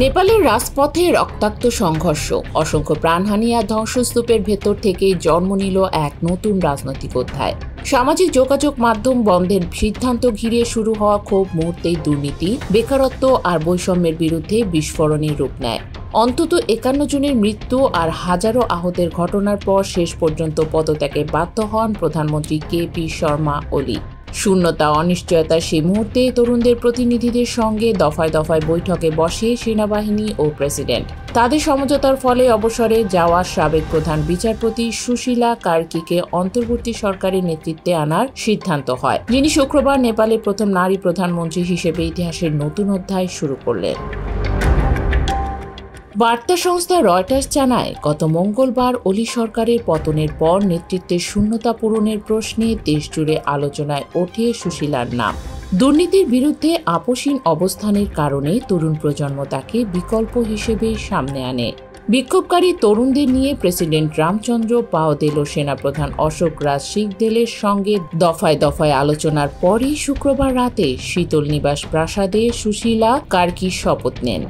নেপালের রাজপথে রক্তাক্ত সংঘর্ষ, অসংখ্য প্রাণহানি আর ধ্বংসস্তূপের ভেতর থেকে জন্ম নিল এক নতুন রাজনৈতিক অধ্যায়। সামাজিক যোগাযোগ মাধ্যম বন্ধের সিদ্ধান্ত ঘিরে শুরু হওয়া ক্ষোভ মুহূর্তেই দুর্নীতি, বেকারত্ব আর বৈষম্যের বিরুদ্ধে বিস্ফোরণের রূপ নেয়। অন্তত ৫১ জনের মৃত্যু আর হাজারো আহতের ঘটনার পর শেষ পর্যন্ত পদত্যাগে বাধ্য হন প্রধানমন্ত্রী কেপি শর্মা ওলি। শূন্যতা, অনিশ্চয়তার সেই মুহূর্তে তরুণদের প্রতিনিধিদের সঙ্গে দফায় দফায় বৈঠকে বসে সেনাবাহিনী ও প্রেসিডেন্ট। তাদের সমঝোতার ফলে অবসরে যাওয়া সাবেক প্রধান বিচারপতি সুশীলা কার্কিকে অন্তর্বর্তী সরকারের নেতৃত্বে আনার সিদ্ধান্ত হয়, যিনি শুক্রবার নেপালের প্রথম নারী প্রধানমন্ত্রী হিসেবে ইতিহাসের নতুন অধ্যায় শুরু করলেন। বার্তা সংস্থা রয়টার্স জানায়, গত মঙ্গলবার ওলি সরকারের পতনের পর নেতৃত্বের শূন্যতা পূরণের প্রশ্নে দেশজুড়ে আলোচনায় ওঠে সুশীলার নাম। দুর্নীতির বিরুদ্ধে আপোষহীন অবস্থানের কারণে তরুণ প্রজন্ম তাকে বিকল্প হিসেবে সামনে আনে। বিক্ষোভকারী তরুণদের নিয়ে প্রেসিডেন্ট রামচন্দ্র পাওদেল ও সেনাপ্রধান অশোক রাজ সিংদেলের সঙ্গে দফায় দফায় আলোচনার পরই শুক্রবার রাতে শীতল নিবাস প্রাসাদে সুশীলা কার্কি শপথ নেন।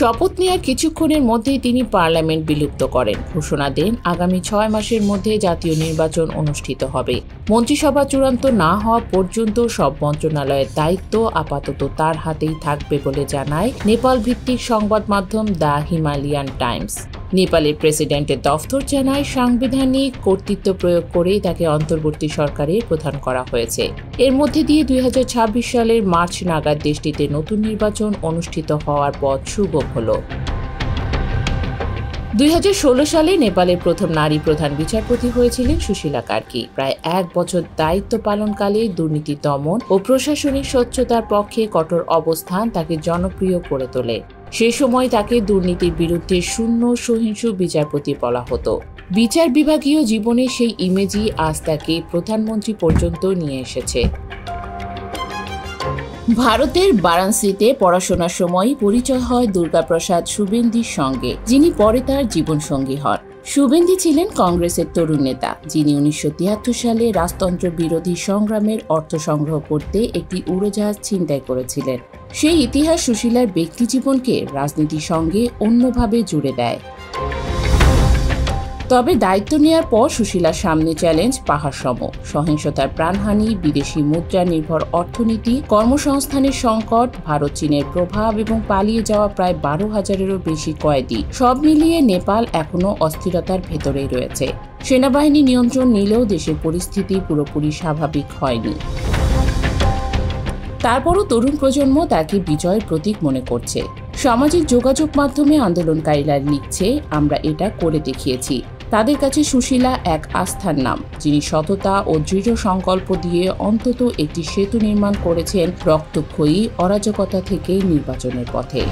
শপথ নেওয়ার কিছুক্ষণের মধ্যেই তিনি পার্লামেন্ট বিলুপ্ত করেন, ঘোষণা দেন আগামী ৬ মাসের মধ্যে জাতীয় নির্বাচন অনুষ্ঠিত হবে। মন্ত্রিসভা চূড়ান্ত না হওয়া পর্যন্ত সব মন্ত্রণালয়ের দায়িত্ব আপাতত তার হাতেই থাকবে বলে জানায় নেপাল ভিত্তিক সংবাদ মাধ্যম দ্য হিমালয়ান টাইমস। নেপালের প্রেসিডেন্টের দফতর জানায়, সাংবিধানিক কর্তৃত্ব প্রয়োগ করেই তাকে অন্তর্বর্তী সরকারের প্রধান করা হয়েছে। এর মধ্যে দিয়ে ২০২৬ সালের মার্চ নাগাদ দেশটিতে নতুন নির্বাচন অনুষ্ঠিত হওয়ার পথ সুগম হল। ২০১৬ সালে নেপালের প্রথম নারী প্রধান বিচারপতি হয়েছিলেন সুশীলা কার্কি। প্রায় ১ বছর দায়িত্ব পালনকালে দুর্নীতি দমন ও প্রশাসনিক স্বচ্ছতার পক্ষে কঠোর অবস্থান তাকে জনপ্রিয় করে তোলে। সে সময় তাকে দুর্নীতির বিরুদ্ধে শূন্য সহিংসু বিচারপতি বলা হতো। বিচার বিভাগীয় জীবনে সেই ইমেজই আজ তাকে প্রধানমন্ত্রী পর্যন্ত নিয়ে এসেছে। ভারতের বারাণসীতে পড়াশোনার সময় পরিচয় হয় দুর্গাপ্রসাদ শুভেন্দুর সঙ্গে, যিনি পরে তার জীবনসঙ্গী হন। শুভেন্দু ছিলেন কংগ্রেসের তরুণ নেতা, যিনি ১৯৭৩ সালে রাজতন্ত্র বিরোধী সংগ্রামের অর্থ সংগ্রহ করতে একটি উড়োজাহাজ ছিনতাই করেছিলেন। সেই ইতিহাস সুশীলার ব্যক্তিজীবনকে রাজনীতির সঙ্গে অন্যভাবে জুড়ে দেয়। তবে দায়িত্ব নেওয়ার পর সুশীলার সামনে চ্যালেঞ্জ পাহাড়সম: সহিংসতার প্রাণহানি, বিদেশি মুদ্রা নির্ভর অর্থনীতি, কর্মসংস্থানের সংকট, ভারত চীনের প্রভাব এবং পালিয়ে যাওয়া প্রায় ১২,০০০-এরও বেশি কয়েদি। সব মিলিয়ে নেপাল এখনও অস্থিরতার ভেতরেই রয়েছে। সেনাবাহিনী নিয়ন্ত্রণ নিলেও দেশের পরিস্থিতি পুরোপুরি স্বাভাবিক হয়নি। তারপরও তরুণ প্রজন্ম তাকে বিজয়ের প্রতীক মনে করছে। সামাজিক যোগাযোগ মাধ্যমে আন্দোলনকারীরা লিখছে, আমরা এটা করে দেখিয়েছি। তাদের কাছে সুশীলা এক আস্থার নাম, যিনি সততা ও দৃঢ় সংকল্প দিয়ে অন্তত একটি সেতু নির্মাণ করেছেন রক্তক্ষয়ী অরাজকতা থেকে নির্বাচনের পথে।